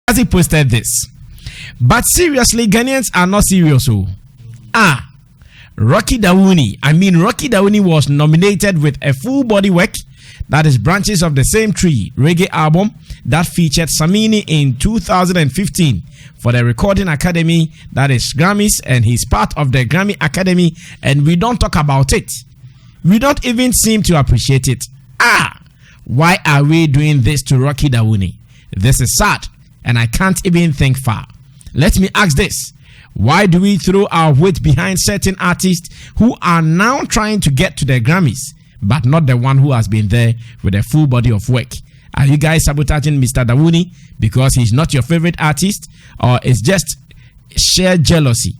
As he posted this. But seriously, Ghanaians are not serious. Rocky Dawuni. Rocky Dawuni was nominated with a full body work, that is Branches of the Same Tree reggae album that featured Samini in 2015 for the Recording Academy, that is Grammys, and he's part of the Grammy Academy, and we don't talk about it. We don't even seem to appreciate it. Why are we doing this to Rocky Dawuni? This is sad, and I can't even think far. Let me ask this. Why do we throw our weight behind certain artists who are now trying to get to their Grammys, but not the one who has been there with a full body of work? Are you guys sabotaging Mr. Dawuni because he's not your favorite artist, or it's just sheer jealousy?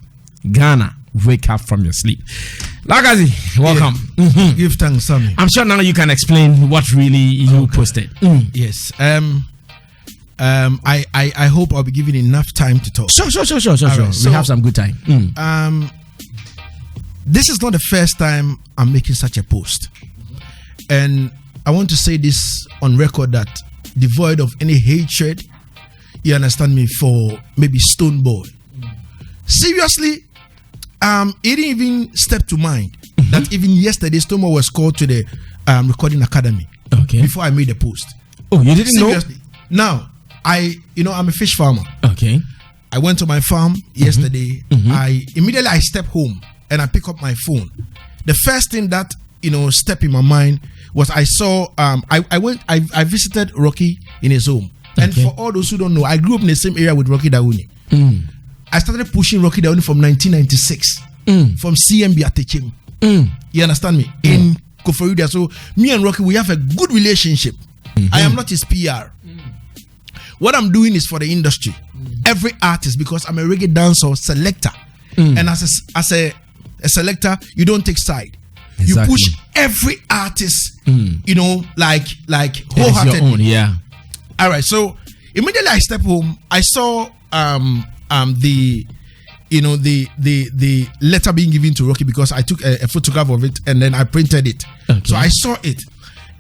Ghana, wake up from your sleep. Lagazee, welcome. Yeah. Give thanks, Sammy. I'm sure now you can explain what really you posted. Yes. I hope I'll be given enough time to talk. Sure. Right, we have some good time. This is not the first time I'm making such a post. And I want to say this on record, that devoid of any hatred, you understand me, for maybe Stonebwoy. Seriously, it didn't even step to mind that even yesterday Stonebwoy was called to the Recording Academy. Okay. Before I made the post. Oh, you didn't Seriously. know? Now, I'm a fish farmer. Okay. I went to my farm yesterday. I step home and I pick up my phone. The first thing that stepped in my mind was I saw I visited Rocky in his home. Okay. And for all those who don't know, I grew up in the same area with Rocky Dawuni. I started pushing Rocky Dawuni from 1996 from CMB Atechim. You understand me? In Koforidua. So me and Rocky, we have a good relationship. I am not his PR. What I'm doing is for the industry. Every artist, because I'm a reggae dancer selector. And as a selector, you don't take side. Exactly. You push every artist, like wholeheartedly. Yeah. All right. So immediately I step home, I saw the letter being given to Rocky, because I took a photograph of it and then I printed it. Okay. So I saw it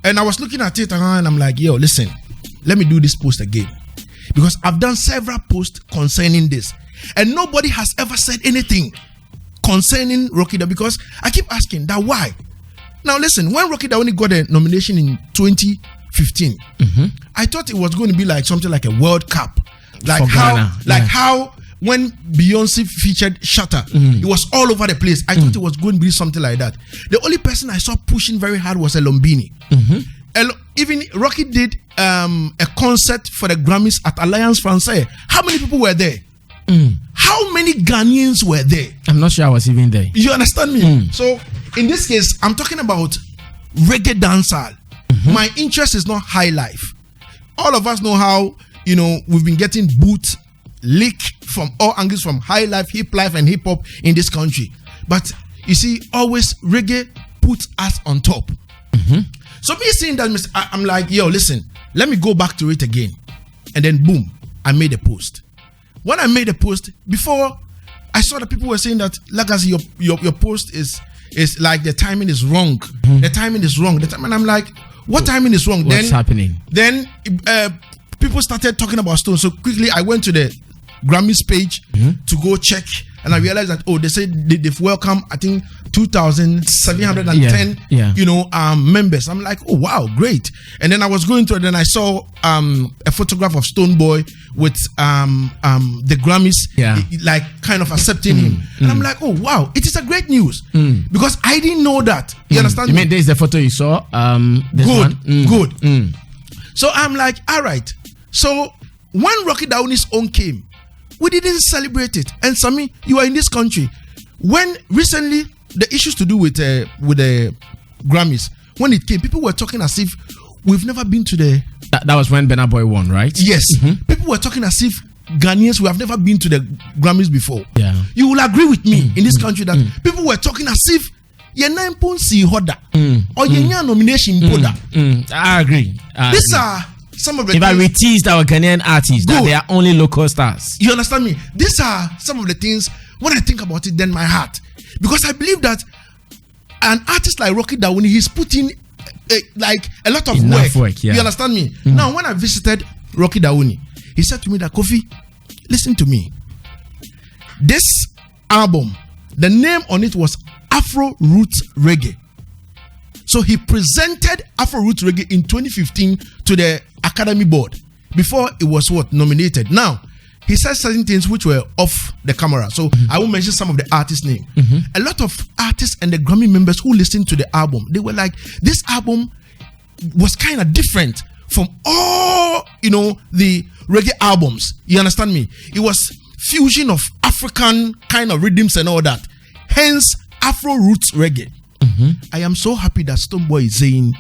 and I was looking at it and I'm like, yo, listen, let me do this post again, because I've done several posts concerning this and nobody has ever said anything concerning Rocky Dawuni, because I keep asking that why. Now listen, when Rocky Dawuni got a nomination in 2015, I thought it was going to be like something like a World Cup, like how when Beyonce featured Shatter, it was all over the place. I thought it was going to be something like that. The only person I saw pushing very hard was Elombini. Even Rocky did a concert for the Grammys at Alliance Francaise. How many people were there? How many Ghanaians were there? I'm not sure I was even there. You understand me? So in this case, I'm talking about reggae dancehall. My interest is not high life. All of us know how we've been getting boot lick from all angles, from high life, hip life, and hip hop in this country. But you see, always reggae puts us on top. So me seeing that, I'm like, yo, listen, let me go back to it again. And then boom, I made a post. When I made a post, before I saw that people were saying that Lagazee, your post is like the timing is wrong. The timing is wrong. And I'm like, what timing is wrong? What's happening? Then people started talking about Stone. So quickly I went to the Grammys page to go check, and I realized that they said they've welcomed, I think, 2,710 members. I'm like, oh wow, great. And then I was going through it, and I saw a photograph of Stonebwoy with the Grammys, like kind of accepting him. And I'm like, oh wow, it is a great news, because I didn't know that. You understand? You mean there's the photo you saw? Good. So I'm like, all right. So when Rocky Dawuni's own came, we didn't celebrate it. And Sammy, you are in this country. When recently the issues to do with the Grammys, when it came, people were talking as if we've never been to the. That was when Burna Boy won, right? Yes. People were talking as if Ghanaians who have never been to the Grammys before. Yeah. You will agree with me in this country that people were talking as if you're not hoda or you're nomination poda. I agree. These are some of the things. We teased our Ghanaian artists that they are only local stars. You understand me? These are some of the things, when I think about it, then my heart. Because I believe that an artist like Rocky Dawuni, he's putting like a lot of work. Yeah. You understand me? Now, when I visited Rocky Dawuni, He said to me that, Kofi, listen to me. This album, the name on it was Afro Roots Reggae. So he presented Afro Roots Reggae in 2015 to the Academy Board before it was nominated. Now, he said certain things which were off the camera. So I will mention some of the artists' names. A lot of artists and the Grammy members who listened to the album, they were like, this album was kind of different from all, the reggae albums. You understand me? It was fusion of African kind of rhythms and all that. Hence, Afro Roots Reggae. I am so happy that Stonebwoy is saying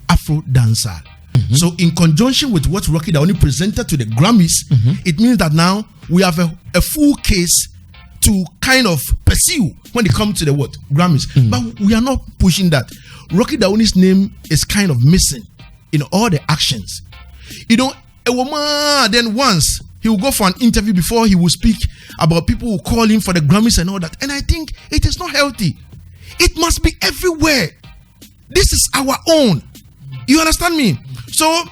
Afro Dancer. So in conjunction with what Rocky Dawuni presented to the Grammys, it means that now we have a full case to kind of pursue when it comes to the Grammys. But we are not pushing that. Rocky Dawuni's name is kind of missing in all the actions. A woman, then once he will go for an interview before he will speak about people who call him for the Grammys and all that. And I think it is not healthy. It must be everywhere. This is our own. You understand me? So,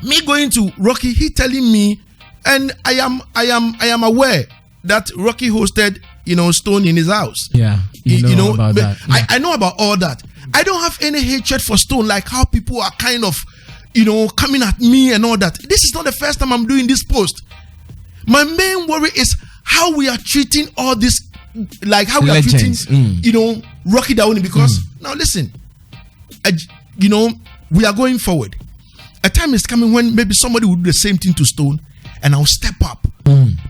me going to Rocky, he telling me, and I am aware that Rocky hosted, Stone in his house. Yeah, you know about that. Yeah. I know about all that. I don't have any hatred for Stone, like how people are kind of, coming at me and all that. This is not the first time I'm doing this post. My main worry is how we are treating all this, like how we Legends. are treating, Rocky Dawuni. Because now listen, we are going forward. A time is coming when maybe somebody will do the same thing to Stone, and I'll step up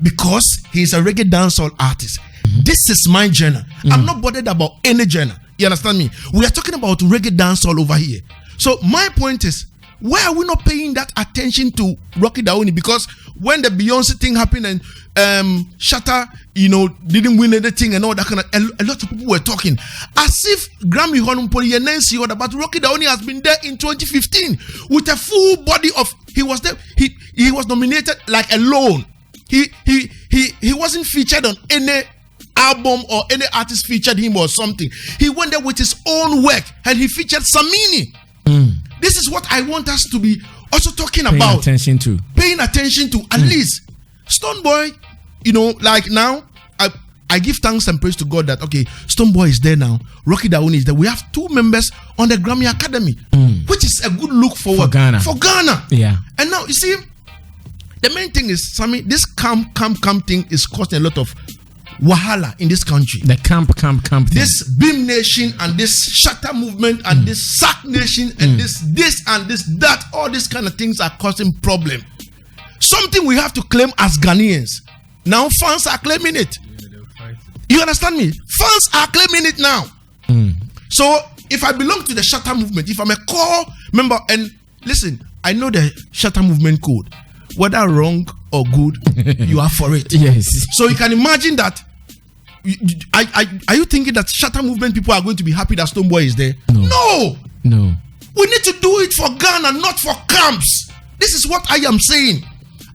because he's a reggae dancehall artist. This is my genre. I'm not bothered about any genre. You understand me? We are talking about reggae dancehall over here. So my point is, why are we not paying that attention to Rocky Dawuni? Because when the Beyonce thing happened and Shatta, didn't win anything and all that kind of, a lot of people were talking as if Grammy Honompoli and Nancy order, but Rocky Dawuni has been there in 2015 with a full body of. He was there. He was nominated like alone. He wasn't featured on any album or any artist featured him or something. He went there with his own work and he featured Samini. This is what I want us to be also talking about. Paying attention to at least Stonebwoy. Like now, I give thanks and praise to God that Stonebwoy is there now. Rocky Dawuni is there. We have 2 members on the Grammy Academy, which is a good look forward for Ghana. Yeah. And now you see, the main thing is, Sammy, this camp thing is causing a lot of wahala in this country. The camp thing. This Beam Nation and this Shatter movement and this Sack Nation and this and this that, all these kind of things are causing problem. Something we have to claim as Ghanaians. Now fans are claiming it. You understand me? Fans are claiming it now. So if I belong to the Shatter movement, if I'm a core member, and listen, I know the Shatter movement code. Whether wrong or good, you are for it. Yes. So you can imagine that. Are you thinking that Shatter movement people are going to be happy that Stonebwoy is there? No. We need to do it for Ghana, not for camps. This is what I am saying.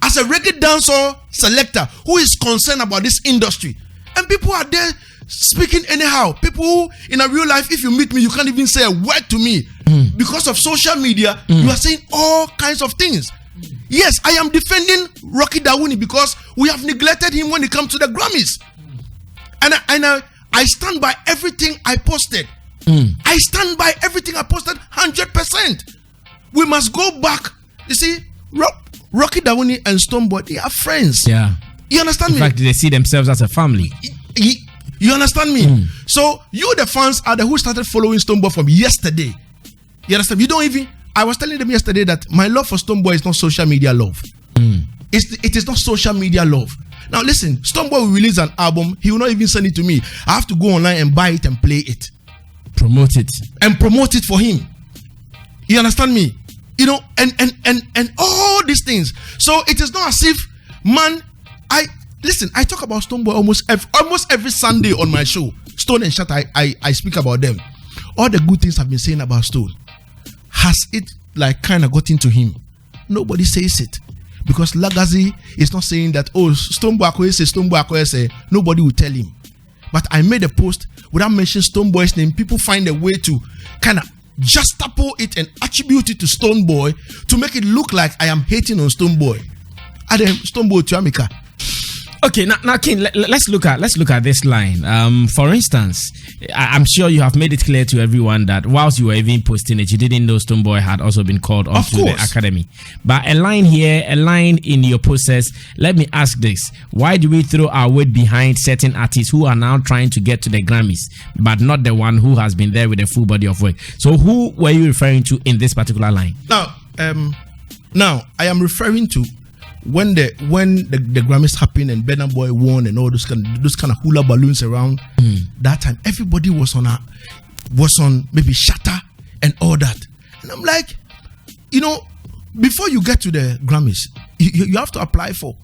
As a reggae dancer selector who is concerned about this industry, and people are there speaking anyhow. People who, in a real life, if you meet me, you can't even say a word to me because of social media. You are saying all kinds of things. Yes, I am defending Rocky Dawuni because we have neglected him when it comes to the Grammys. And I stand by everything I posted. I stand by everything I posted 100%. We must go back. You see, Rocky Dawuni and Stonebwoy, they are friends. Yeah. You understand me? In fact, they see themselves as a family. You understand me? So you, the fans, are the who started following Stonebwoy from yesterday. You understand? You don't even. I was telling them yesterday that my love for Stonebwoy is not social media love. It is not social media love. Now listen, Stonebwoy will release an album. He will not even send it to me. I have to go online and buy it and play it. Promote it. And promote it for him. You understand me? And all these things. So it is not as if, man, I talk about Stonebwoy almost every Sunday on my show. Stone and Shatter, I speak about them. All the good things I've been saying about Stone. Has it like kind of got into him? Nobody says it. Because Lagazee is not saying that, Stonebwoy say, nobody will tell him. But I made a post without mentioning Stonebwoy's name. People find a way to kind of juxtapose it and attribute it to Stonebwoy to make it look like I am hating on Stonebwoy. Stonebwoy to America. Okay, now King, let's look at this line. For instance, I'm sure you have made it clear to everyone that whilst you were even posting it, you didn't know Stonebwoy had also been called off to the academy. But a line here, a line in your post says, let me ask this: why do we throw our weight behind certain artists who are now trying to get to the Grammys, but not the one who has been there with a full body of work? So who were you referring to in this particular line? Now I am referring to when the Grammys happened and Burna Boy won and all those kind of hula balloons around. That time everybody was on maybe Shatter and all that, and I'm like, before you get to the Grammys, you have to apply for.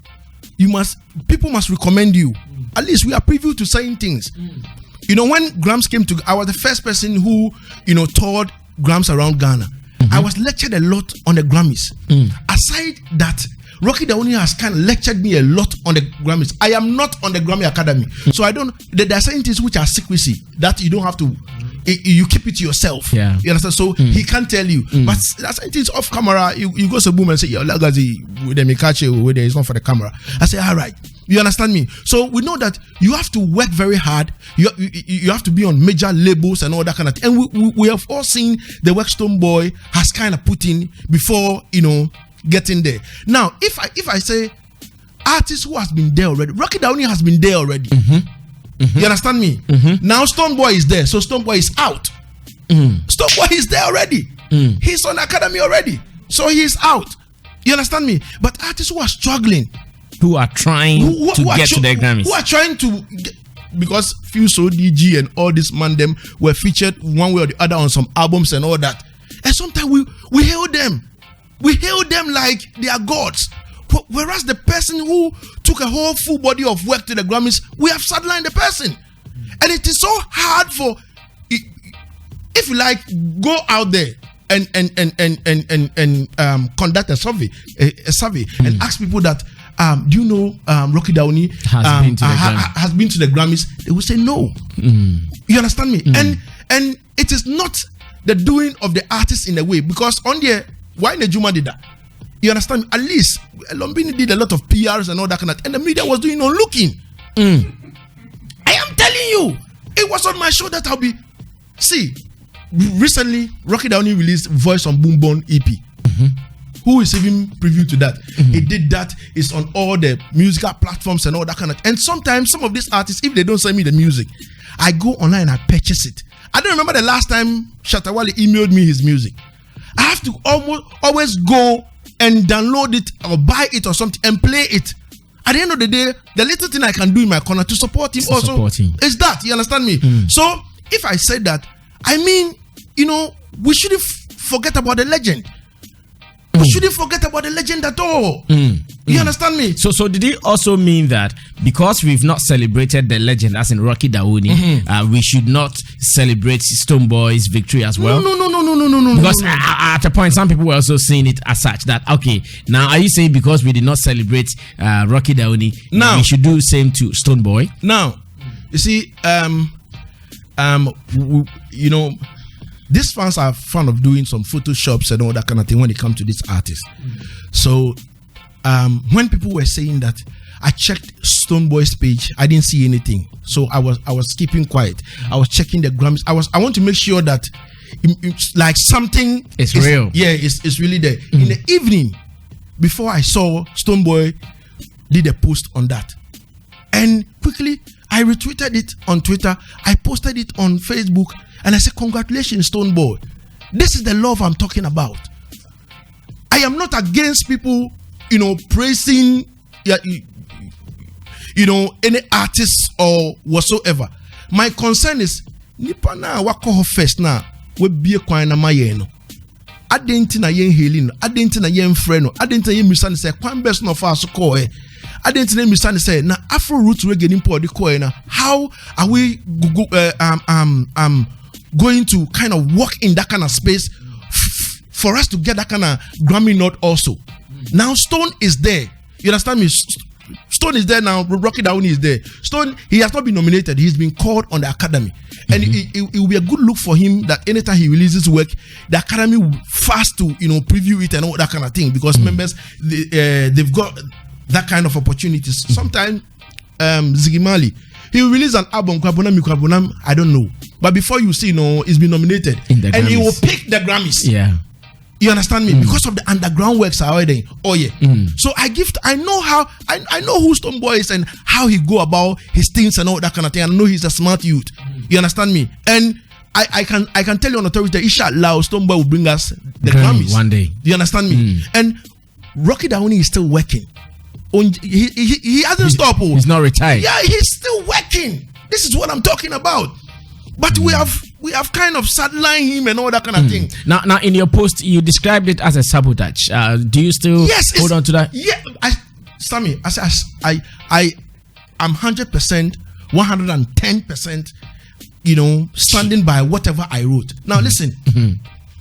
People must recommend you. At least we are privy to saying things. When Grams came to, I was the first person who toured Grams around Ghana. I was lectured a lot on the Grammys. Aside that, Rocky Dawuni has kind of lectured me a lot on the Grammys. I am not on the Grammy Academy, so I don't. There are certain things which are secrecy that you don't have to. You keep it to yourself. Yeah. You understand? So he can't tell you. But there are certain things off camera. You go to boom and say, "Yo, Lagazee, with the catch you with it's not for the camera." I say, "All right." You understand me? So we know that you have to work very hard. You have to be on major labels and all that kind of thing. And we have all seen the work Stonebwoy has kind of put in before getting there. Now, if I say artist who has been there already, Rocky Dawuni has been there already. You understand me? Now Stonebwoy is there, so Stonebwoy is out. Stonebwoy is there already. He's on academy already, so he's out. You understand me? But artists who are struggling, who are trying to get to their Grammys, who are trying to because Fuso, DG, and all these man them were featured one way or the other on some albums and all that, and sometimes we hail them. We hail them like they are gods. Whereas the person who took a whole full body of work to the Grammys, we have sidelined the person. And it is so hard for, if you like, go out there and conduct a survey and ask people that, do you know Rocky Dawuni has been to the Grammys? They will say no. You understand me? And it is not the doing of the artist in a way, because on the why Nejuma did that? You understand? At least Lombini did a lot of PRs and all that kind of, and the media was doing on looking. I am telling you, it was on my show that I'll be. See, recently Rocky Dawuni released Voice on Boom Bone EP. Who is even preview to that? It did that. It's on all the musical platforms and all that kind of. And sometimes some of these artists, if they don't send me the music, I go online and I purchase it. I don't remember the last time Shatawale emailed me his music. I have to always go and download it or buy it or something and play it. At the end of the day, the little thing I can do in my corner to support him is that. You understand me? So if I say that, I mean, we shouldn't forget about the legend. We shouldn't forget about the legend at all. You understand me? So did it also mean that because we've not celebrated the legend, as in Rocky Dawuni, we should not celebrate Stonebwoy's victory as well? No. Because at a point, some people were also saying it as such that, okay, now are you saying because we did not celebrate Rocky Dawuni, now we should do the same to Stonebwoy? Now, you see, these fans are fond of doing some photoshops and all that kind of thing when it comes to this artist. So when people were saying that, I checked Stonebwoy's page, I didn't see anything. So I was keeping quiet. I was checking the Grammys. I want to make sure that like something is real. Yeah, it's really there. In the evening, before I saw Stonebwoy did a post on that, and quickly I retweeted it on Twitter. I posted it on Facebook. And I said, congratulations, Stonebwoy. This is the love I'm talking about. I am not against people, praising, any artist or whatsoever. My concern is, nipa na wako first na we be kwa na mayeno. Adenti na yen healing, adenti na yen friend, adenti na yen misani say kwan best no fa so ko e. Adenti na misani say na Afro roots reggae nimpo di ko e na. How are we going to kind of walk in that kind of space for us to get that kind of Grammy nod also? Now Stone is there. You understand me? Stone is there now. Rocky Dawuni is there. Stone, he has not been nominated. He's been called on the Academy. And it will be a good look for him that anytime he releases work, the Academy will fast to, preview it and all that kind of thing. Because members, they've got that kind of opportunities. Sometimes Ziggy Marley, he will release an album, I don't know. But before you see, it's been nominated. And he will pick the Grammys. Yeah. You understand me? Because of the underground works are already. Oh yeah. So I know how I know who Stonebwoy is and how he go about his things and all that kind of thing. I know he's a smart youth. You understand me? And I can tell you on authority that inshallah Stonebwoy will bring us the Grammys one day. You understand me? And Rocky Dawuni is still working. He hasn't stopped. He's not retired. Yeah, he's still working. This is what I'm talking about. But we have kind of sidelined him and all that kind of thing. Now, in your post, you described it as a sabotage. Do you still hold on to that? Yeah, Sammy, I'm 100%, 110%, standing by whatever I wrote. Now, listen,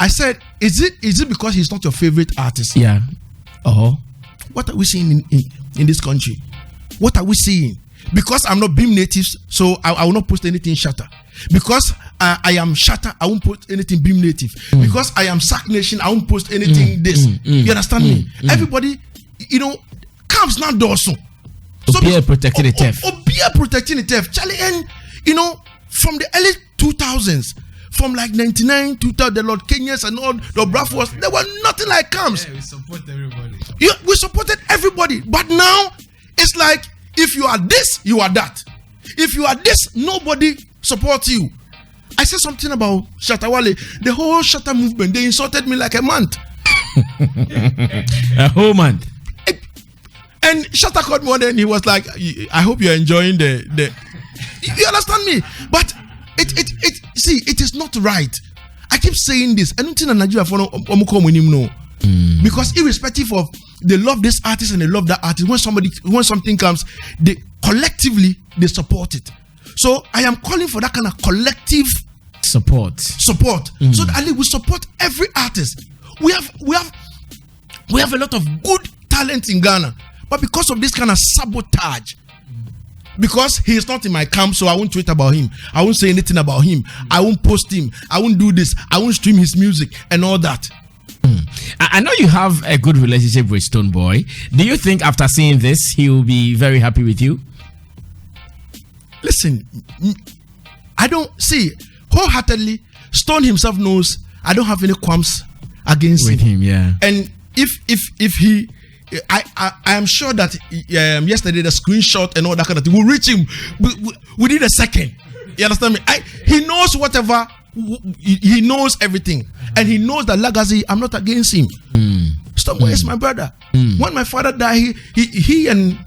I said, is it because he's not your favorite artist? Yeah. What are we seeing in this country? What are we seeing? Because I'm not Beam native, so I will not post anything Shatter. Because I am Shatter, I won't post anything Beam native. Because I am Sack Nation, I won't post anything this. You understand me? Everybody, comes now also. So be protecting the theft. Be protecting the theft. Charlie, and from the early 2000s, from like 99, 2000, the Lord Kenyans and all the Bradfords, there were nothing like camps. Yeah, we support everybody. We supported everybody. But now, it's like, if you are this, you are that. If you are this, nobody supports you. I said something about Shatawale. The whole Shatta movement, they insulted me like a month. A whole month. And Shatta called me one day and he was like, I hope you're enjoying the you understand me? But it is not right. I keep saying this. I don't think Nigeria for no. Because irrespective of they love this artist and they love that artist, when something comes, they collectively they support it. So I am calling for that kind of collective support. So that at least we support every artist. We have a lot of good talent in Ghana, but because of this kind of sabotage, because he is not in my camp, so I won't tweet about him, I won't say anything about him, I won't post him, I won't do this, I won't stream his music and all that. I know you have a good relationship with Stonebwoy. Do you think after seeing this he will be very happy with you? Listen, I don't see wholeheartedly. Stone himself knows I don't have any qualms against him. Yeah. And if he, I am sure that yesterday the screenshot and all that kind of thing will reach him within a second. You understand me? He knows whatever. He knows everything, and he knows that Lagazee, I'm not against him. Stonebwoy is my brother. When my father died, he and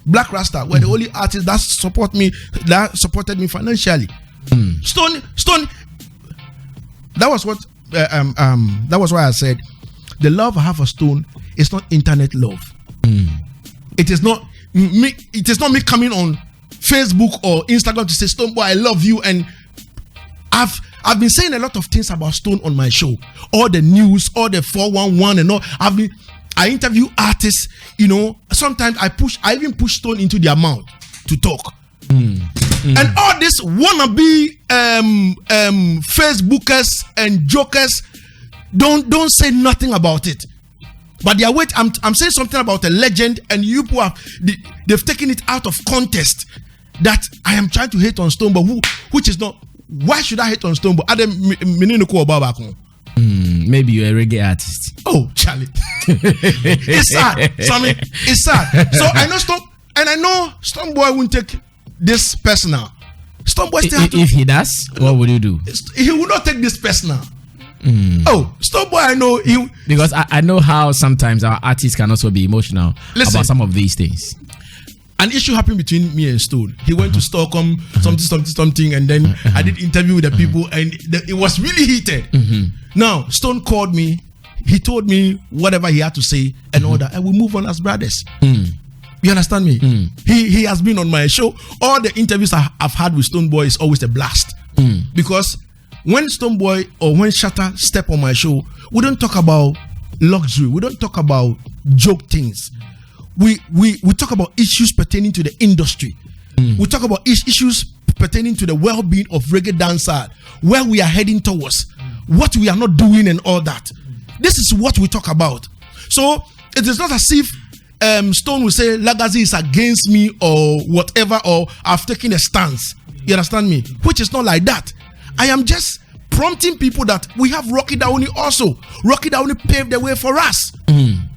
Black Rasta were the only artists that supported me financially. Stone. That was what. That was why I said the love I have for Stone is not internet love. It is not me. It is not me coming on Facebook or Instagram to say Stonebwoy, I love you. And I've been saying a lot of things about Stone on my show. All the news, all the 411 and all. I interview artists, sometimes I even push Stone into their mouth to talk. And all this wannabe Facebookers and jokers don't say nothing about it. But I'm saying something about a legend, and you people they've taken it out of context that I am trying to hate on Stonebwoy, which is not. Why should I hate on Stonebwoy? Maybe you're a reggae artist. Oh, Charlie. It's sad. Sammy, it's sad. So I know Stonebwoy won't take this personal. Stonebwoy still if he does, what would you do? He will not take this personal. Oh, Stonebwoy, I know because I know how sometimes our artists can also be emotional about some of these things. An issue happened between me and Stone. He went to Stockholm, something, and then I did interview with the people, and it was really heated. Now, Stone called me. He told me whatever he had to say and all that, and we move on as brothers. You understand me? He has been on my show. All the interviews I've had with Stonebwoy is always a blast. Because when Stonebwoy or when Shatta step on my show, we don't talk about luxury. We don't talk about joke things. We talk about issues pertaining to the industry. We talk about issues pertaining to the well-being of reggae dancehall, where we are heading towards, what we are not doing and all that. This is what we talk about. So it is not as if Stone will say Lagazee is against me or whatever, or I've taken a stance. You understand me? Which is not like that. I am just prompting people that we have Rocky Dawuni also. Rocky Dawuni paved the way for us.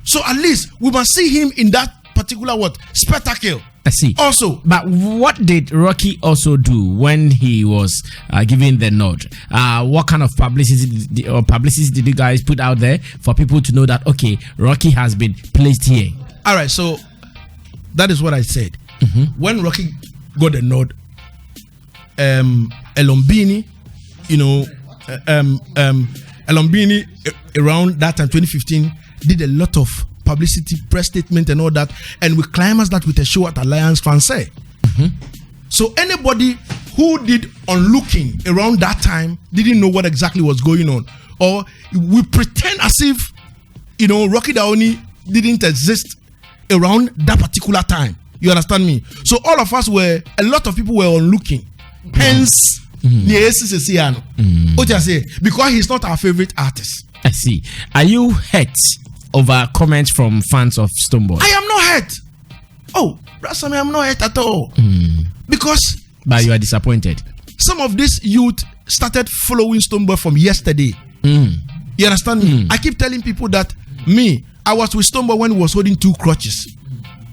So at least we must see him in that particular spectacle. I see. Also, but what did Rocky also do when he was given the nod? What kind of publicity did you guys put out there for people to know that okay, Rocky has been placed here? All right, so that is what I said. When Rocky got the nod, Elombini, Elombini around that time, 2015, did a lot of publicity, press statement and all that, and we climaxed that with a show at Alliance Française. So anybody who did onlooking around that time didn't know what exactly was going on, or we pretend as if Rocky Dawuni didn't exist around that particular time. You understand me? So all of us a lot of people were onlooking. Hence, because he's not our favorite artist. I see. Are you hurt over comments from fans of Stonebwoy? I am not hurt. Oh, Rasami, I'm not hurt at all. Because. But you are disappointed. Some of this youth started following Stonebwoy from yesterday. You understand me? I keep telling people that I was with Stonebwoy when he was holding 2 crutches.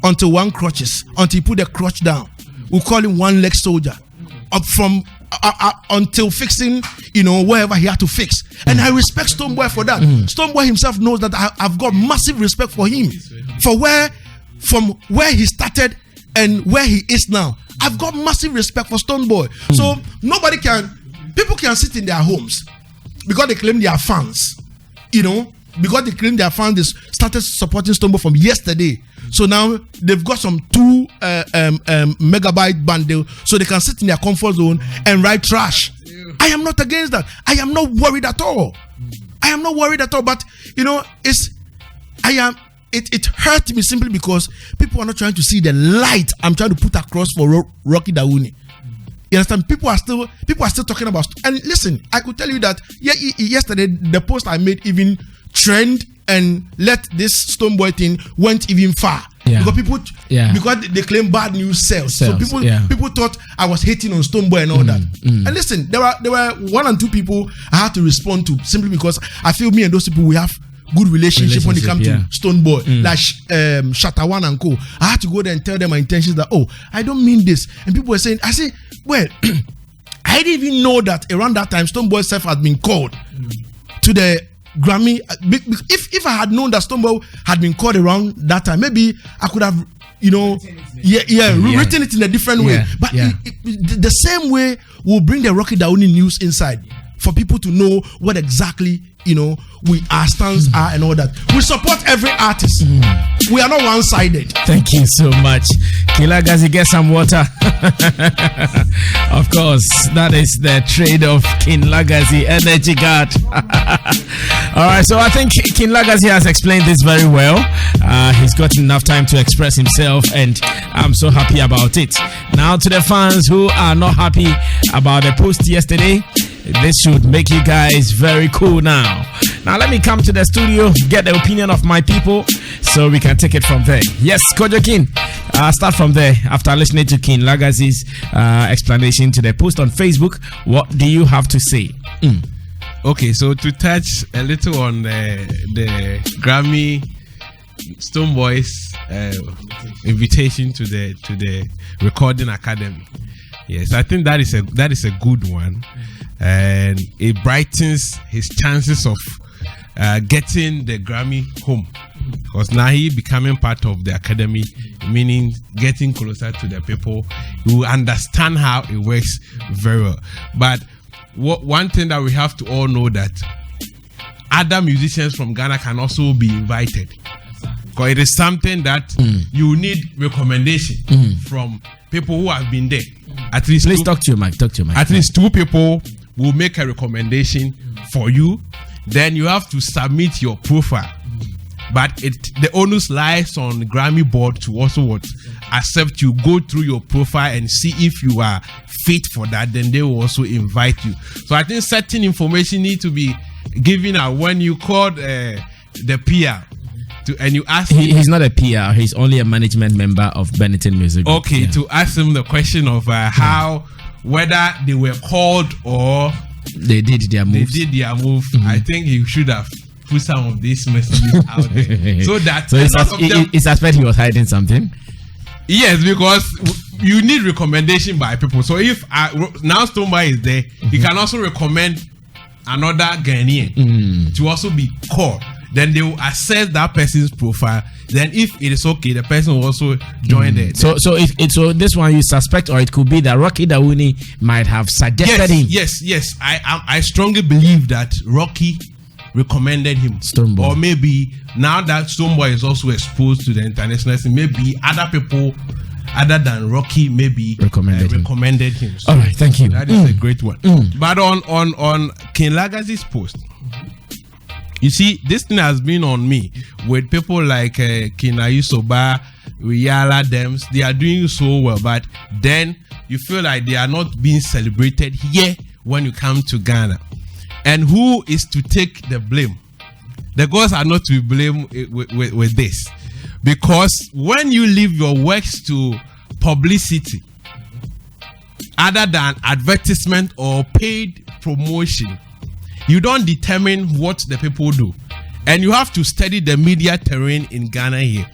Until 1 crutches. Until he put the crutch down. We call him one-leg soldier. Up from until fixing, wherever he had to fix. And I respect Stonebwoy for that. Stonebwoy himself knows that I've got massive respect for him. From where he started and where he is now. I've got massive respect for Stonebwoy. So people can sit in their homes because they claim they are fans. Because they claim they are fans, they started supporting Stonebwoy from yesterday. So now they've got some 2 megabyte bundle, so they can sit in their comfort zone and write trash. I am not against that. I am not worried at all. I am not worried at all. But it hurt me simply because people are not trying to see the light I'm trying to put across for Rocky Dawuni. You understand? People are still talking about. And listen, I could tell you that yesterday the post I made even trend and let this Stonebwoy thing went even far. Because because they claim bad news sells. So people thought I was hating on Stonebwoy and all that. And listen, there were 1 and 2 people I had to respond to simply because I feel me and those people, we have good relationship when it comes to Stonebwoy, like Shatawan and co. I had to go there and tell them my intentions that I don't mean this. And people were saying, I say, well, I didn't even know that around that time Stonebwoy self had been called to the Grammy. If I had known that Stonebwoy had been called around that time, maybe I could have written it in a different way. But the same way will bring the Rocky Dawuni news inside for people to know what exactly our stance are and all that. We support every artist. We are not one-sided. Thank you so much. Lagazee, get some water. Of course, that is the trade of King Lagazee, energy guard. Alright, so I think King Lagazee has explained this very well. He's got enough time to express himself, and I'm so happy about it. Now, to the fans who are not happy about the post yesterday, this should make you guys very cool now. Now let me come to the studio, get the opinion of my people, so we can take it from there. Yes, Kojo King, start from there. After listening to King Lagazee's explanation to the post on Facebook, what do you have to say? Okay, so to touch a little on the Grammy Stonebwoy's invitation to the Recording Academy. Yes, I think that is a good one, and it brightens his chances of getting the Grammy home, because now he becoming part of the academy, meaning getting closer to the people who understand how it works very well. But one thing that we have to all know, that other musicians from Ghana can also be invited, because it is something that you need recommendation from people who have been there. At least talk to your mic. At least 2 people will make a recommendation for you. Then you have to submit your profile. But the onus lies on the Grammy board to also accept you, go through your profile and see if you are fit for that. Then they will also invite you. So I think certain information need to be given out when you call the PR and you ask he's not a PR, he's only a management member of Benetton Music Group. Okay, to ask him the question of how, whether they were called or they did their move. I think he should have put some of these messages out there. So he suspect he was hiding something. Yes, because you need recommendation by people. So if now Stonebwoy is there, he can also recommend another Ghanaian to also be called. Then they will assess that person's profile. Then if it is okay, the person will also join there. So this one you suspect, or it could be that Rocky Dawuni might have suggested him. Yes. I strongly believe that Rocky recommended him. Stonebwoy. Or maybe now that Stonebwoy is also exposed to the international scene, maybe other people other than Rocky maybe recommended him. So all right, thank you. That is a great one. But on King Lagazee's post, you see, this thing has been on me with people like King Ayusoba, Yala Dems. They are doing so well, but then you feel like they are not being celebrated here when you come to Ghana. And who is to take the blame? The gods are not to be blamed with this. Because when you leave your works to publicity, other than advertisement or paid promotion, you don't determine what the people do. And you have to study the media terrain in Ghana here.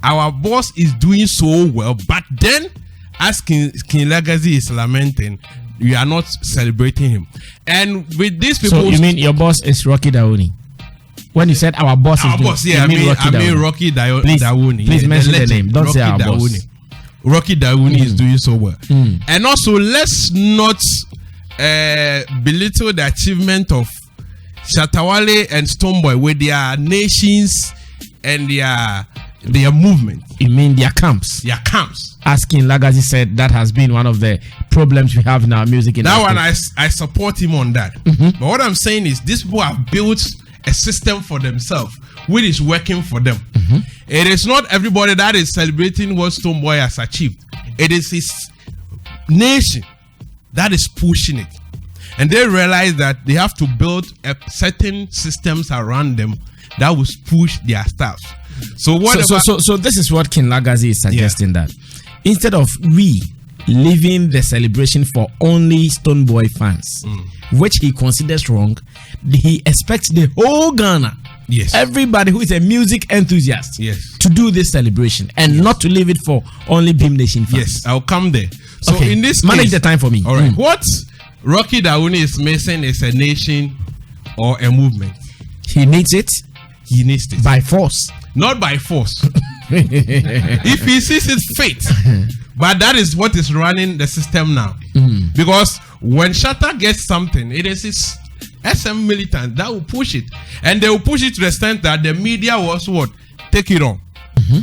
Our boss is doing so well, but then, as King Lagazee is lamenting, we are not celebrating him. And with these people... So you mean your boss is Rocky Dawuni? When you said our boss is boss, yeah, I mean Rocky Dawuni. Please mention the name. Don't say our boss. Rocky Dawuni is doing so well. And also, let's not belittle the achievement of Shatawale and Stonebwoy with their nations and their movement. You mean their camps? Their camps. As King Lagazee said, that has been one of the problems we have in our music industry. That one, I support him on that. But what I'm saying is, these people have built a system for themselves, which is working for them. It is not everybody that is celebrating what Stonebwoy has achieved. It is his nation that is pushing it. And they realize that they have to build certain systems around them that will push their styles. So this is what King Lagazee is suggesting, that instead of we leaving the celebration for only Stonebwoy fans, which he considers wrong, he expects the whole Ghana, everybody who is a music enthusiast, to do this celebration and not to leave it for only Beam Nation fans. Yes, I'll come there. So in this manage case, the time for me. All right. What Rocky Dawuni is missing is a nation or a movement. He needs it. He needs it by force, not by force. If he sees it fate, but that is what is running the system now. Because when Shatta gets something, it is his SM militants that will push it, and they will push it to the extent that the media will also take it on.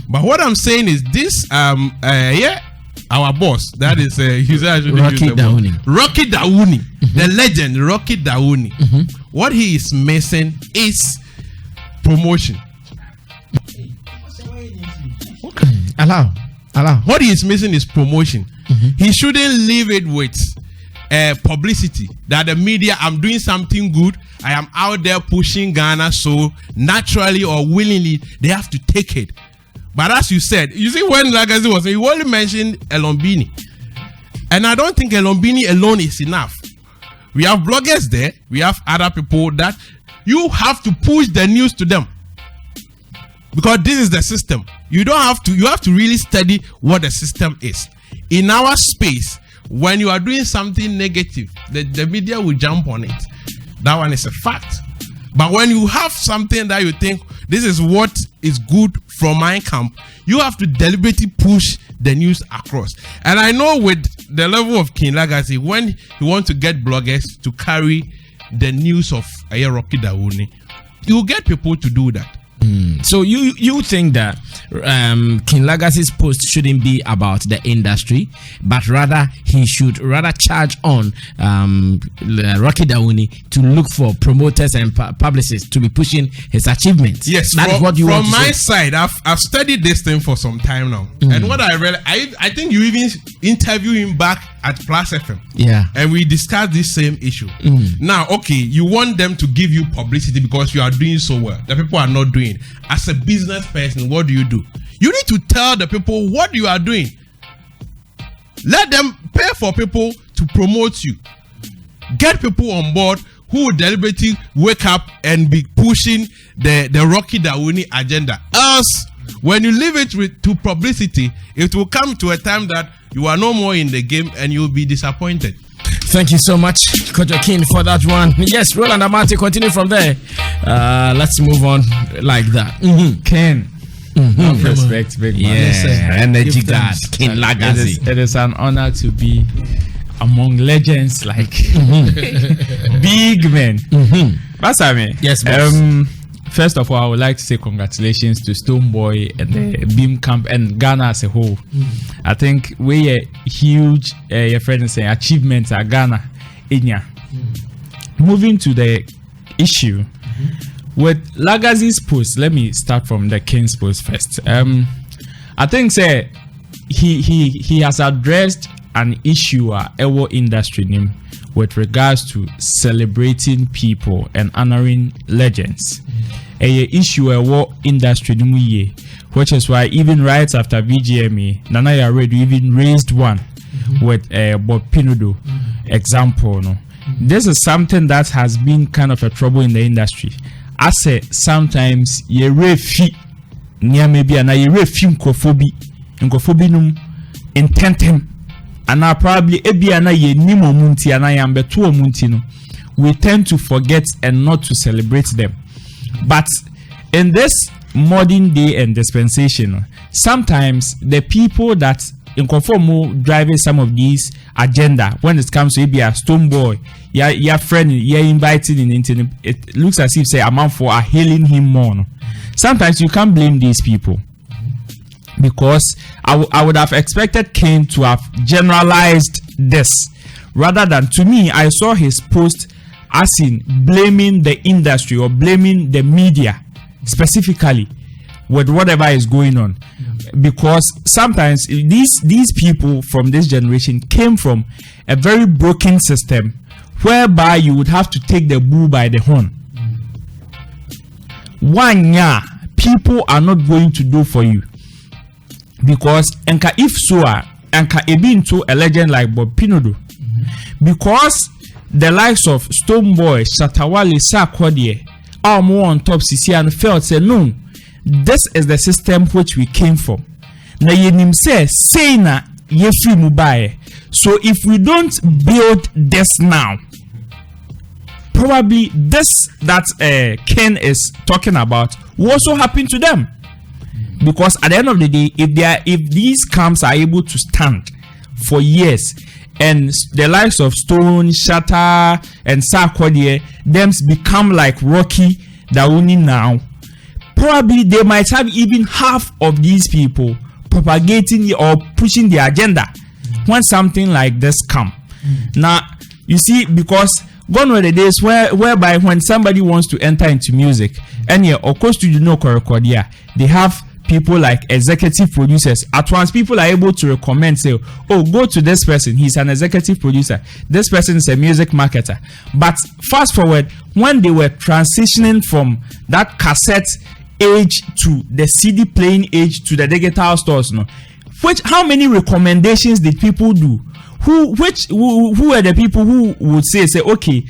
But what I'm saying is this: our boss, that is Rocky Dawuni, the legend Rocky Dawuni. What he is missing is promotion. Allow. What he is missing is promotion. He shouldn't leave it with publicity that the media, I'm doing something good, I am out there pushing Ghana, so naturally or willingly they have to take it. But as you said, you see, when Lagazee was, he only mentioned Elombini, and I don't think Elombini alone is enough. We have bloggers there, we have other people that you have to push the news to them, because this is the system. You have to really study what the system is. In our space, when you are doing something negative, the media will jump on it. That one is a fact. But when you have something that you think this is what is good from my camp, you have to deliberately push the news across. And I know with the level of King Lagazee, when you want to get bloggers to carry the news of Rocky Dawuni, you will get people to do that. So you think that King Lagazee's post shouldn't be about the industry, but rather he should charge on Rocky Dawuni to look for promoters and publicists to be pushing his achievements. Yes, that is what you want to say. From my say. side, I've studied this thing for some time now, and what I realized, I think you even interview him back at Plus FM. Yeah. And we discussed this same issue. Now, okay, you want them to give you publicity because you are doing so well. The people are not doing. As a business person, what do? You need to tell the people what you are doing. Let them pay for people to promote you. Get people on board who will deliberately wake up and be pushing the Rocky Dawuni agenda. Else, when you leave it to publicity, it will come to a time that you are no more in the game and you'll be disappointed. Thank you so much, Kojo King, for that one. Yes, Roland Amati, continue from there. Let's move on like that. Ken. Respect, big man. Yeah, energy god, King Lagazee. It is an honor to be among legends like big men. What's I mean? Yes, boss. First of all, I would like to say congratulations to Stonebwoy and the Beam Camp and Ghana as a whole. I think we a huge, your friend saying achievements at Ghana. Moving to the issue with Lagazee's post, let me start from the King's post first. I think say he has addressed an issue at our industry name with regards to celebrating people and honoring legends. A issue at our industry name, which is why even right after VGMA, Nana Yaredu even raised one with Bob Pinudo example. No? This is something that has been kind of a trouble in the industry. I say sometimes you refi near maybe and I refi nkofobinum intentem and I probably ebiana ye nimo munti and I am beto muntino. We tend to forget and not to celebrate them. But in this modern day and dispensation, sometimes the people that in conform driving some of these agenda when it comes to maybe a Stonebwoy, your friend, you're invited in internet, it looks as if say a man for are hailing him more. No? Sometimes you can't blame these people because I would have expected Kane to have generalized this rather than, to me, I saw his post as in blaming the industry or blaming the media specifically with whatever is going on. Because sometimes these people from this generation came from a very broken system whereby you would have to take the bull by the horn. One year, people are not going to do for you. Because enka if so enka ebi into a legend like Bob Pinudo. Because the likes of Stonebwoy, Shatawale, Sarkodie, are more on top CC and felt say no. This is the system which we came from. Na yenim say na yefi mubaye. So if we don't build this now, probably this that Ken is talking about will also happen to them. Because at the end of the day, if these camps are able to stand for years, and the likes of Stone, Shatter, and Sarkodie, them become like Rocky Dawuni now, probably they might have even half of these people propagating or pushing the agenda when something like this come. Now, you see, because gone were the days whereby when somebody wants to enter into music, and of course you know Korekodia, they have people like executive producers. At once, people are able to recommend, say, oh, go to this person. He's an executive producer. This person is a music marketer. But fast forward, when they were transitioning from that cassette age to the CD playing age to the digital stores, no, how many recommendations did people do? Who are the people who would say, okay,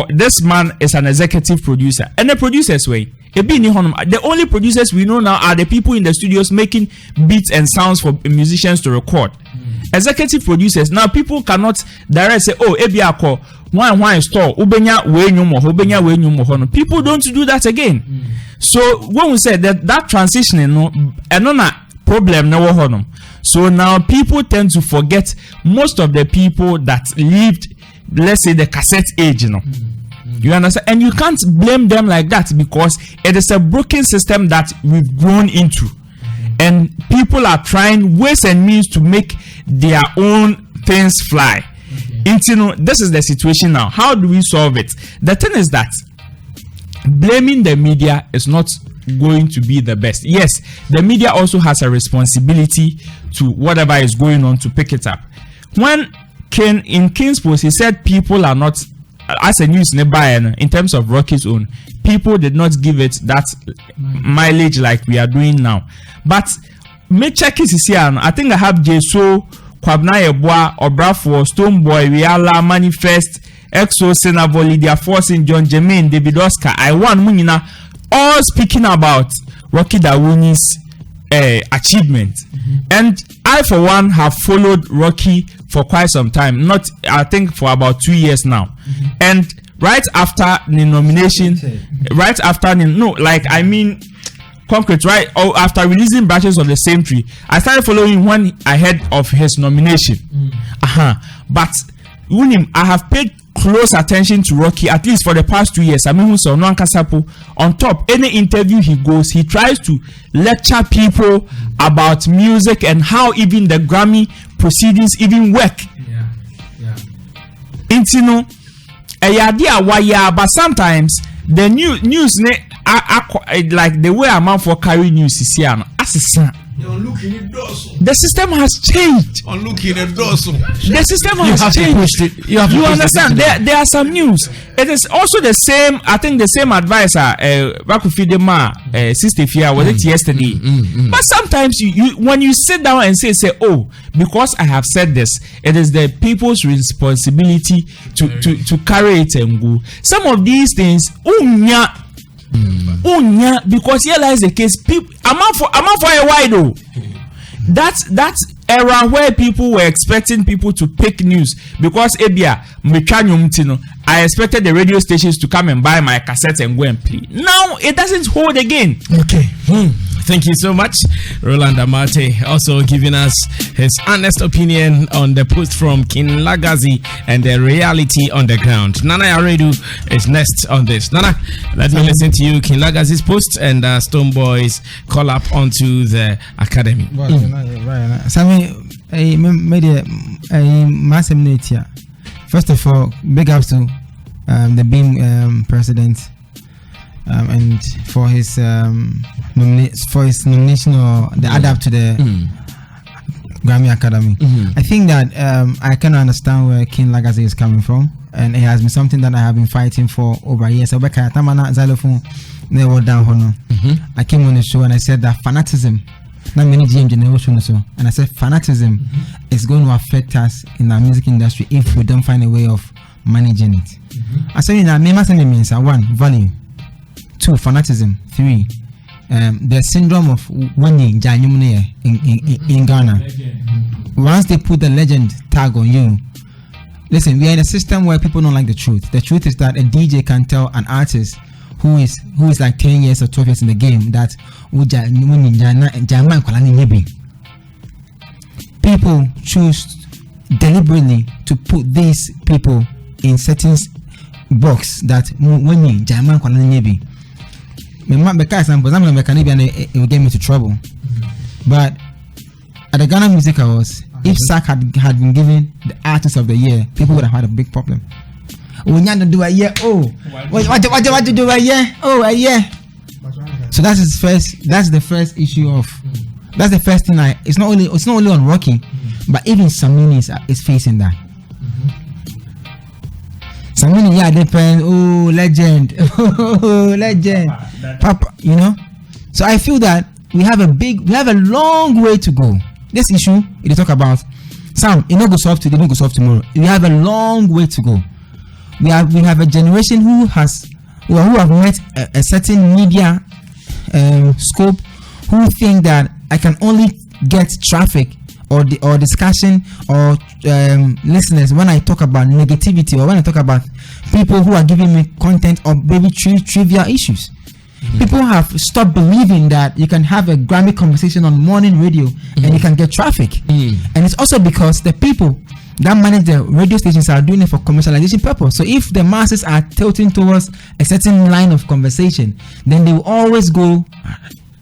this man is an executive producer, and the producers way. The only producers we know now are the people in the studios making beats and sounds for musicians to record. Executive producers, now people cannot direct say, oh, ebiako one store ubenya we nyumo. People don't do that again. So when we say that transition, no, another problem no honum. So now people tend to forget most of the people that lived, let's say, the cassette age, you know. You understand? And you can't blame them like that because it is a broken system that we've grown into. And people are trying ways and means to make their own things fly. This is the situation now. How do we solve it? The thing is that blaming the media is not going to be the best. Yes, the media also has a responsibility to whatever is going on to pick it up. When in King's Post, he said people are not, as a news nearby, in terms of Rocky's own, people did not give it that mileage like we are doing now. But me check is here. I think I have Jeso, Kwabna Yeboah, Obrafo, Stonebwoy, Riala, Manifest, Exo, Senavo, Lydia Forcing, John Jermaine, David Oscar, I want Munina, all speaking about Rocky Dawuni's achievement. And I, for one, have followed Rocky for quite some time. Not, I think, for about 2 years now. And right after the nomination, concrete, right? Or after releasing Branches of the Same Tree, I started following when ahead of his nomination. But I have paid close attention to Rocky at least for the past 2 years. I mean, so on top, any interview he goes, he tries to lecture people about music and how even the Grammy proceedings even work. But sometimes the news like the way a man for carry news is here. The system has changed. The system has changed. You understand? There are some news. It is also the same. I think the same advisor, Bakufidema, Sister Fia, was it yesterday? But sometimes when you sit down and say, oh, because I have said this, it is the people's responsibility to carry it and go. Some of these things, because here lies the case. I'm out for a while though. That era where people were expecting people to pick news, because I expected the radio stations to come and buy my cassette and go and play. Now it doesn't hold again. Okay. Thank you so much, Roland Amate, also giving us his honest opinion on the post from King Lagazee and the reality on the ground. Nana Yaredu is next on this. Nana, let me listen to you, King Lagazee's post and Stonebwoy's call up onto the academy. First of all, big ups to the Beam president. And for his nomination or the adapt to the Grammy Academy. I think that I can understand where King Lagazee is coming from, and it has been something that I have been fighting for over years. So Zylofon Media, I came on the show and I said that fanatism, not many GM generation so, and I said fanatism is going to affect us in our music industry if we don't find a way of managing it. I said that means 1, value. 2, fanatism. 3, the syndrome of winning in Ghana. Once they put the legend tag on you, listen, we are in a system where people don't like the truth. The truth is that a DJ can tell an artist who is like 10 years or 12 years in the game that people choose deliberately to put these people in certain box that when because I'm going to it will get me into trouble. But at the Ghana Music Awards, if SAC had been given the Artist of the Year, people would have had a big problem. When you do a year, what to do a year? A year. So that's the first issue of. That's the first thing. It's not only on Rocky, but even Samini is facing that. Samini, depends. Legend. Legend. Papa, So I feel that we have a long way to go. This issue, they talk about sound, it not go solve today, it not go solve tomorrow. We have a long way to go. We have a generation who have met a certain media scope, who think that I can only get traffic or discussion or listeners when I talk about negativity or when I talk about people who are giving me content or maybe trivial issues. People have stopped believing that you can have a Grammy conversation on morning radio and you can get traffic. And it's also because the people that manage the radio stations are doing it for commercialization purpose. So if the masses are tilting towards a certain line of conversation, then they will always go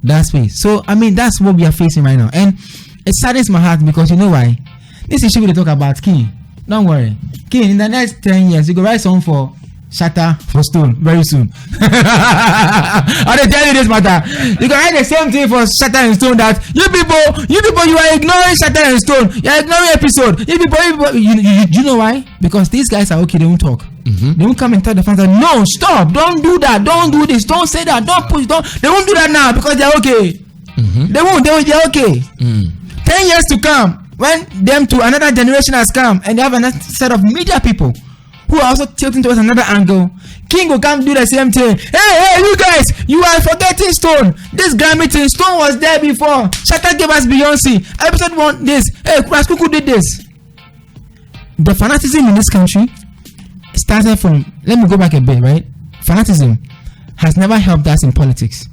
that way. So I mean, that's what we are facing right now, and it saddens my heart because you know why? This issue we talk about King. Don't worry, King. In the next 10 years, you go write song for Shatter for Stone very soon. I will tell you this matter. You can write the same thing for Shatter and Stone, that you people, you are ignoring Shatter and Stone. You are ignoring episode. You people, you know why? Because these guys are okay. They won't talk. They won't come and tell the fans that no, stop, don't do that, don't do this, don't say that, don't push, don't. They won't do that now because they're okay. They won't. They're okay. 10 years to come, when them to another generation has come, and they have another set of media people who are also tilting towards another angle, King will come do the same thing. Hey, you guys, you are forgetting Stone. This Grammy thing, Stone was there before. Shatta gave us Beyonce. Episode 1, this. Hey, Kuku did this. The fanaticism in this country started from, let me go back a bit, right? Fanaticism has never helped us in politics.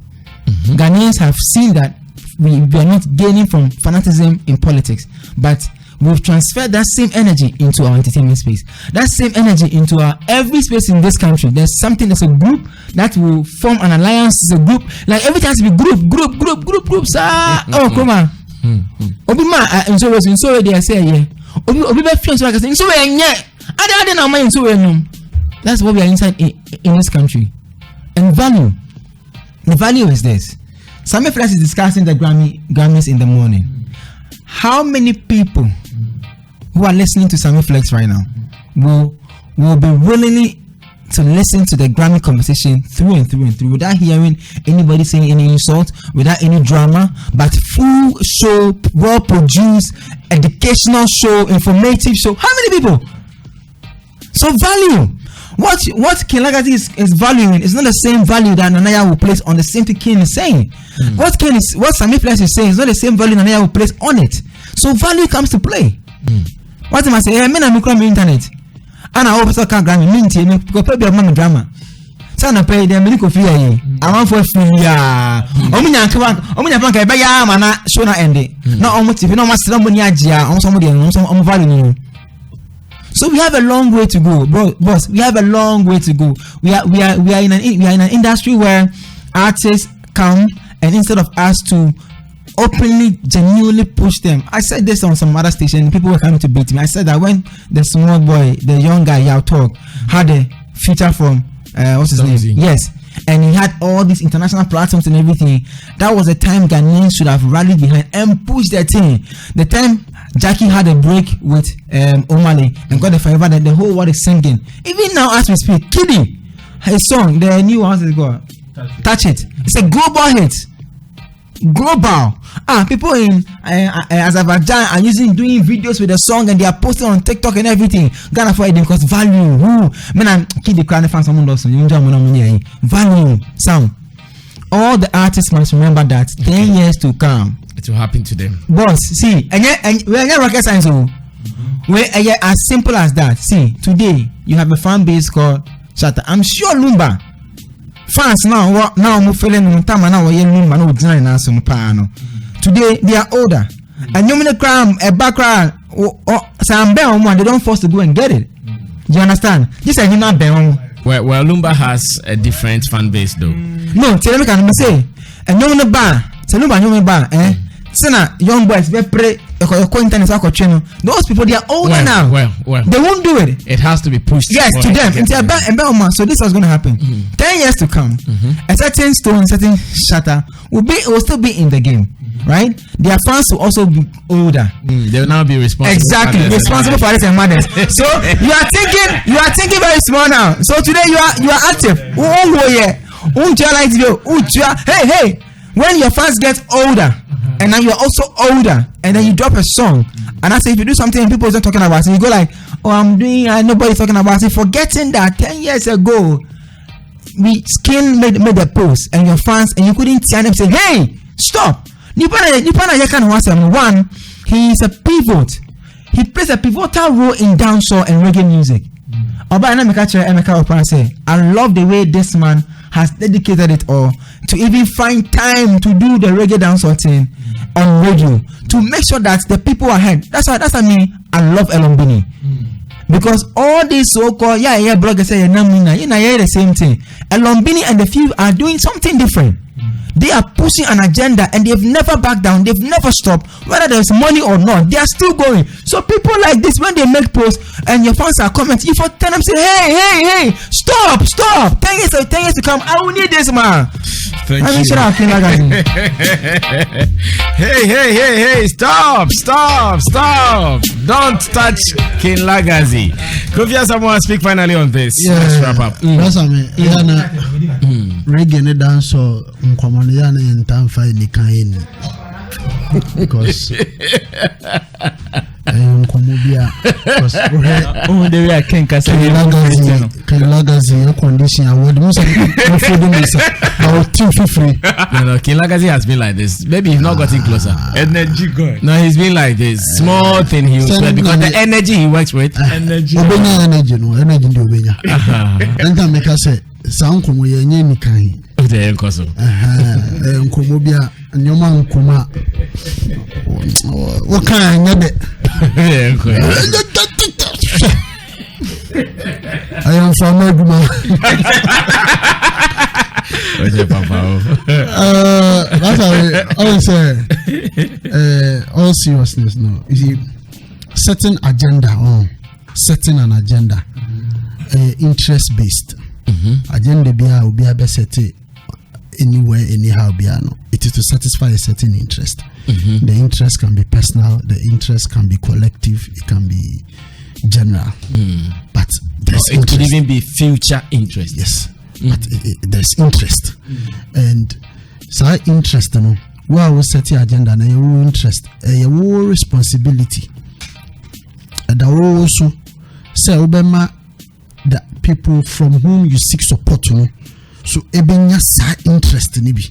Ghanaians have seen that we are not gaining from fanaticism in politics, but we've transferred that same energy into our entertainment space, that same energy into our every space in this country. There's a group that will form an alliance. It's a group, like every time to be groups. Oh, come on. Obima, and so they say, yeah. Obi feels like saying, so yeah. That's what we are inside in this country. And value. The value is this. Sammy Flex is discussing the Grammys in the morning. How many people who are listening to Sammy Flex right now will be willing to listen to the Grammy conversation through and through without hearing anybody saying any insult, without any drama, but full show, well produced, educational show, informative show? How many people? So value. What King Lagazee is valuing is not the same value that Nanaya will place on the same thing King is saying. What Sammy Flex is saying is not the same value Nanaya will place on it. So value comes to play. What am I saying? I mean, I'm on the internet. And I also can't grab me because probably I'm on drama. So I pay them medical fee. I want for free. Yeah. Omina Panka, Baya, Mana, Shona Endi. Not almost if you know my ceremony, on somebody and on value. So we have a long way to go, boss. We have a long way to go. We are in an industry where artists come, and instead of us to openly, genuinely push them. I said this on some other station. People were coming to beat me. I said that when the small boy, the young guy, Yao Talk, had a feature from what's his name? Yes. And he had all these international platforms and everything. That was the time Ghanaians should have rallied behind and pushed their team. The time Jackie had a break with Omale and got the forever that the whole world is singing. Even now as we speak, Kiddy, his song, the new one, how's it called? Touch It. It's a global hit. Global. People in Azerbaijan are doing videos with the song and they are posting on TikTok and everything. Ghana for it because value. Man, I'm Kiddy crying fan someone lost. Value. Sound. All the artists must remember that 10 years to come, it will happen to them. Boss, see, and we're not rocket science. We're as simple as that. See, today you have a fan base called Shatta. I'm sure Lumba fans now I'm feeling today they are older. And you mean a crime, a background, or some one, they don't force to go and get it. Do you understand? This is not bear. Well, Lumba has a different fan base though. No, tell me can say, and no one bar, tell me bar, Sena, young boys, they pray. Those people, they are older now. Well, they won't do it. It has to be pushed. Yes, to them. So this was going to happen. 10 years to come, a certain Stone, certain Shatta will still be in the game, right? Their fans will also be older. They will now be responsible. Exactly, responsible for this and mothers. So you are thinking very small now. So today you are active. Hey, when your fans get older. And then you're also older, and then you drop a song, and I say if you do something and people are talking about it, you go like, oh, I'm doing, nobody's talking about it, forgetting that 10 years ago, Skin made a post, and your fans, and you couldn't tell them, say, hey, stop. One, he is a pivot. He plays a pivotal role in dancehall and reggae music. I love the way this man has dedicated it all to even find time to do the reggae dancehall thing on radio to make sure that the people are heard. That's what I mean. I love Elombini because all these so-called bloggers say the same thing. Elombini and the few are doing something different. They are pushing an agenda and they've never backed down. They've never stopped. Whether there's money or not, they are still going. So people like this, when they make posts and your fans are commenting, you for tell them, say, hey, stop. 10 years to come, I will need this, man. Thank you. Hey, stop. Don't touch King Lagazee. Kofi Asamoah, speak finally on this. Let's wrap up. That's reggae dance or Nkomaniana in Tanfa in the Kain. Because Nkomobia, they were King Lagazee condition. I would most about 250. No, King Lagazee has been like this. Maybe he's not gotten closer. Energy going. No, he's been like this. Small thing he will sweat because the energy he works with. Energy. And then make us say, Sankomo yenye nikai. Okay, Nkoso. Nkomobia nyoma nkoma. Waka nyebe. I am from Eduma. That's how I would say. All seriousness, no. You see, setting an agenda, interest based. Agenda will be a set anywhere, anyhow. It is to satisfy a certain interest. The interest can be personal, the interest can be collective, it can be general. But it could even be future interest. Yes, but there's interest, and so interest, you know, why we set your agenda and your interest, your responsibility, and also say Obama. The people from whom you seek support, you know, so ebenya sa interest ni bi.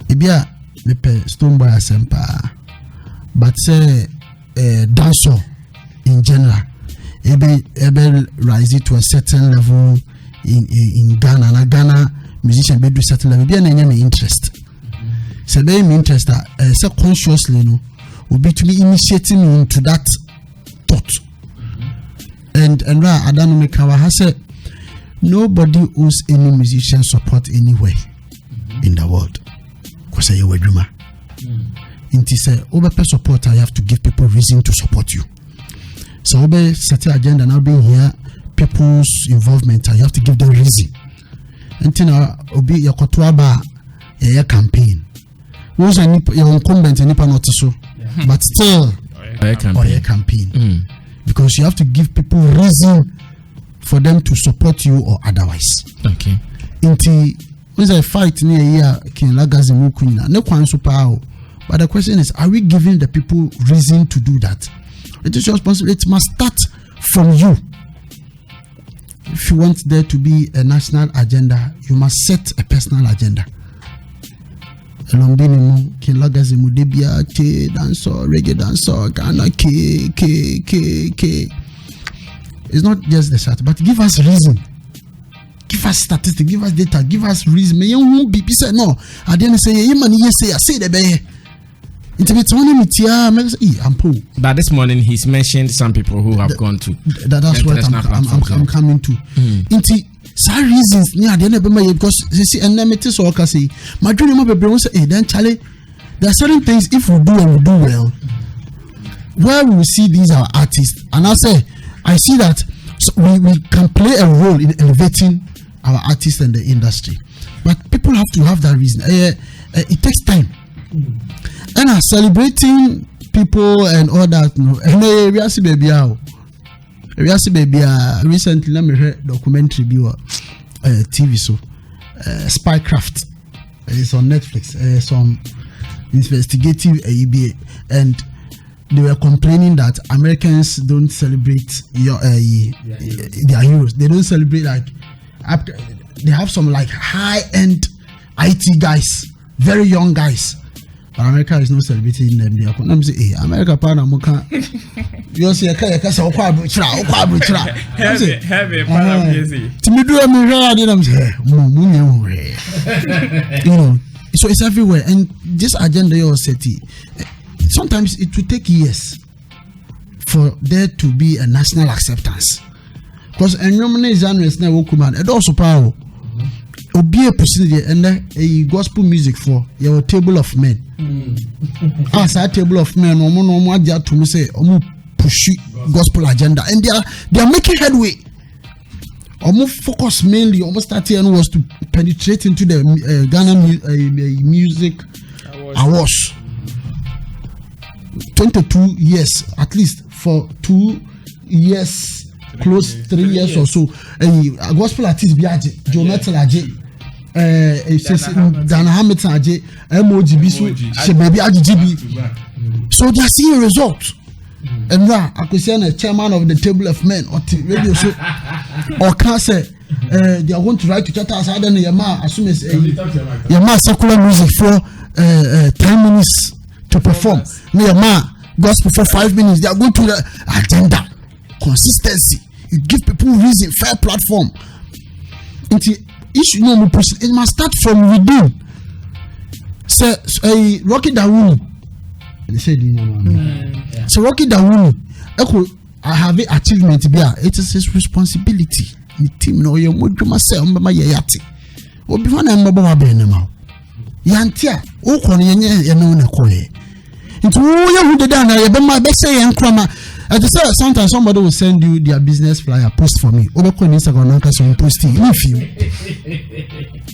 Ebia me pe Stonebwoy asempa, but say dancer in general, ebe rise it to a certain level in Ghana. Na Ghana musician be do certain level. Ebia na me interest. Say be me interest say consciously, no, will be to be initiating into that thought. And I don't know, I said nobody owes any musician support anywhere in the world. Because you're a dreamer. Inti say, over support, I have to give people reason to support you. So over certain agenda now being here, people's involvement, I have to give them reason. Until now, obi your kotuaba a campaign. Who's a incumbent and nipa not so, but still a campaign. Because you have to give people reason for them to support you or otherwise. Okay. Inti when I fight near here, King Lagazee Mukunya, no one super. But the question is, are we giving the people reason to do that? It is your responsibility. It must start from you. If you want there to be a national agenda, you must set a personal agenda. King Lagazee Mudebia K dancer, reggae dancer, Ghana K. It's not just the shot, but give us reason. Give us statistics, give us data, give us reason. May you won't be said no. I didn't say you man say the bay. But this morning he's mentioned some people who have gone to. That's what I'm coming to. Some reasons near the end because you see enmity so I say my dream of a brain say then Charlie, there are certain things if we do and we do well, where we see these are artists, and I see that we can play a role in elevating our artists and the industry, but people have to have that reason. It takes time, and celebrating people and all that. And we are see baby how. Recently, let me read documentary TV so Spycraft. It's on Netflix. Some investigative ABA, and they were complaining that Americans don't celebrate their heroes. They don't celebrate they have some high-end IT guys, very young guys. But America is not celebrating them. They are going to say, America, partner, Moka. You see, I can't say, so it's everywhere. And this agenda you're setting, sometimes it will take years for there to be a national acceptance. Because and is now and also power. obi a procedure and a gospel music for your table of men. As a table of men, no aja to me say push gospel agenda, and they are making headway. Focus mainly almost starting was to penetrate into the Ghana music awards. 22 years at least for 2 years, close 3 years or so. A gospel artist biaje, Joe Metal aje, Dana Hamilton aje, MOGB so she baby AGB. So they are seeing results. And now I could say the chairman of the table of men or radio show or can say they are going to write to chat outside and Yama as soon as Yama secular music for 10 minutes to perform. Yama gospel for 5 minutes. They are going to the agenda, consistency. You give people reason, fair platform. It must start from within. Say Rocky Dawuni. They said, so Rocky Dawuni, I have an achievement here. It is his responsibility. The team no you would do myself, my yati. Or before I'm about Benema. Yantia, O Konya, you know, Koye. It's all you did, I have my best say and crama. At the same sometimes somebody will send you their business flyer post for me. Over Instagram, I'm posting. If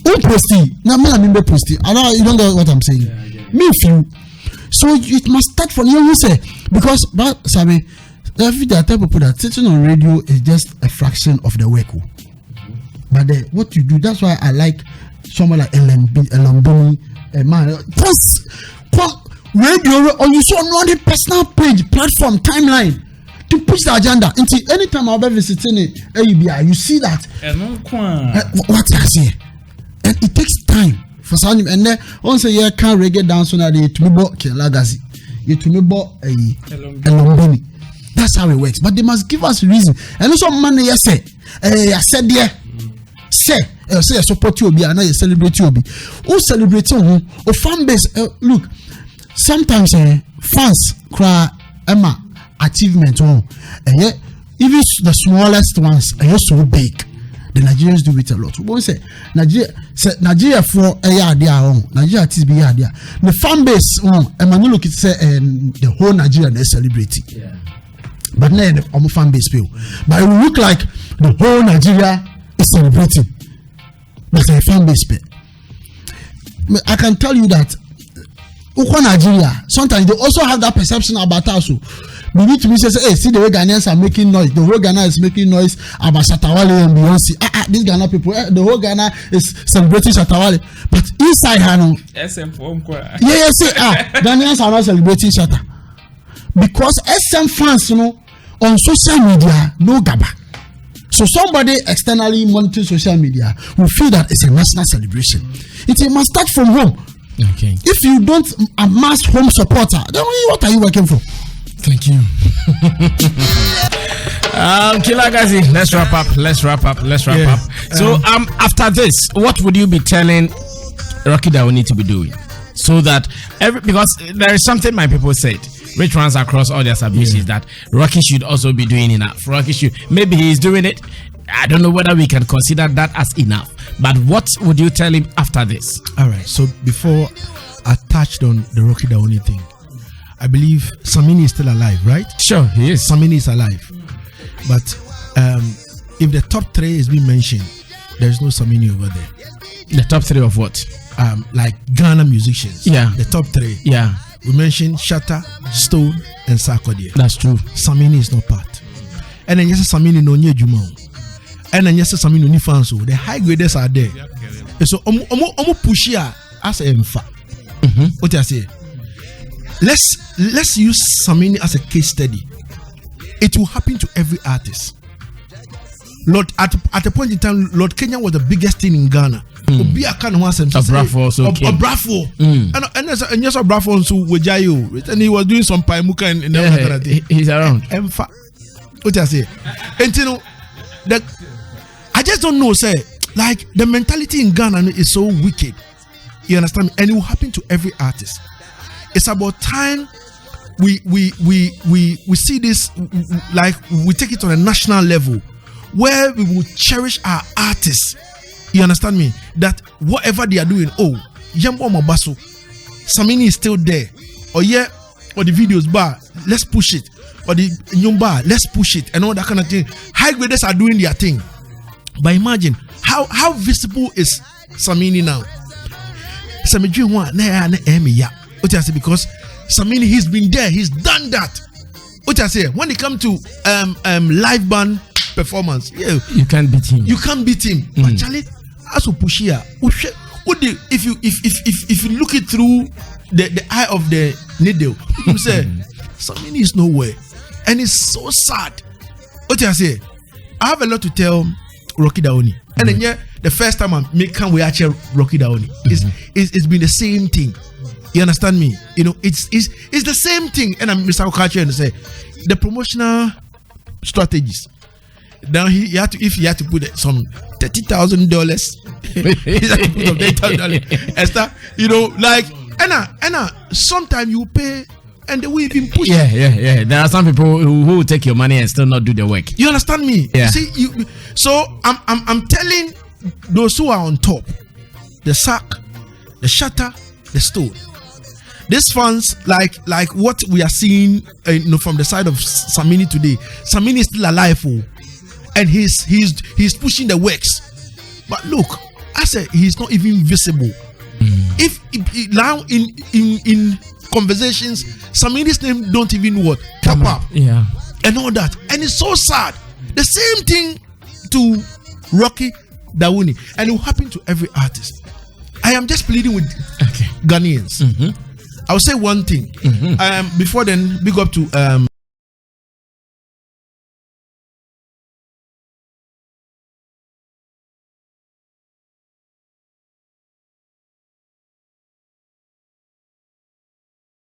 you posting, now me posting. I know you don't know what I'm saying. Me if you. So it must start from you say because but Sabi, every day I tell people that sitting on radio is just a fraction of the work. But what you do, that's why I like someone like Elamboni, man. Plus radio or you saw on the personal page, platform, timeline to push the agenda. Until anytime I'll be visiting it, you see that what I say, and it takes time. For some and then once a year can reggae dance on the to me bought Lagazee, you to me bought a Lagazee. That's how it works. But they must give us reason. And also money, I said there, say support you be and I celebrate you be. Who celebrate you? Or fan base? Look, sometimes fans cry Emma achievement and yet even the smallest ones are so big. The Nigerians do it a lot. We say Nigeria for a year there. Nigeria is be there. The fan base Emmanuel look say the whole Nigeria they celebrating. Yeah. But now the fan base feel. But it will look like the whole Nigeria is celebrating. But a fan base pay. I can tell you that Nigeria sometimes they also have that perception about us. We need to say, hey, see the way Ghanaians are making noise. The whole Ghana is making noise about Shatawale and Beyonce. These Ghana people, the whole Ghana is celebrating Shatawale. But inside Hano, Ghanaians are not celebrating Shatta. Because SM fans, on social media, no gaba. So somebody externally monitoring social media will feel that it's a national celebration. It must start from home. Okay. If you don't amass home supporter, then what are you working for? Thank you. Lagazee, let's wrap up. So after this, what would you be telling Rocky Dawuni to be doing? So that because there is something my people said, which runs across all their submissions, that Rocky should also be doing enough. Maybe he is doing it. I don't know whether we can consider that as enough. But what would you tell him after this? All right. So before I touched on the Rocky Dawuni thing, I believe Samini is still alive, right? Sure, he is. Samini is alive. But if the top 3 is being mentioned, there's no Samini over there. The top 3 of what? Like Ghana musicians. Yeah. The top 3. Yeah. We mentioned Shatta, Stone, and Sarkodie. That's true. Samini is not part. And then yes, Samini no nye Juma. And then yes, Samini no fans. The high graders are there. So omo push here as a mfa. What I say? Let's use Samini as a case study. It will happen to every artist. Lord, at a point in time, Lord Kenya was the biggest thing in Ghana. Brafo also Brafo. And yes, Brafo also Wajayo. And he was doing some paimuka in the he's around. What I say? And you know that I just don't know, say, like the mentality in Ghana is so wicked. You understand me? And it will happen to every artist. It's about time we see this, like we take it on a national level where we will cherish our artists. You understand me? That whatever they are doing, Yambo Mabaso, Samini is still there. Or the videos bar, let's push it. Or the Nyumba, let's push it. And all that kind of thing. High graders are doing their thing. But imagine how visible is Samini now? Because Samini, he's been there, he's done that. What I say, when it comes to live band performance, you can't beat him. You can't beat him. But Charlie, as a pusher, if you look it through the eye of the needle, you say Samini is nowhere, and it's so sad. What I say, I have a lot to tell Rocky Dawuni, and then the first time I come we actually Rocky Dawuni, it's been the same thing. You understand me? You know, it's the same thing. And I'm Mr. Okachi and say the promotional strategies. Now he had to put some $30,000. He had to put some $30,000. Esther, you know, like Anna. Sometimes you pay and they will even push. Yeah. There are some people who will take your money and still not do the work. You understand me? Yeah. See, so I'm telling those who are on top, the sack, the shutter, the stone. These fans, like what we are seeing, from the side of Samini today. Samini is still alive, and he's pushing the works. But look, I said he's not even visible. If now in conversations, Samini's name don't even pop up, and all that, and it's so sad. The same thing to Rocky Dawuni, and it will happen to every artist. I am just pleading with Ghanaians. I'll say one thing. Before then, big up to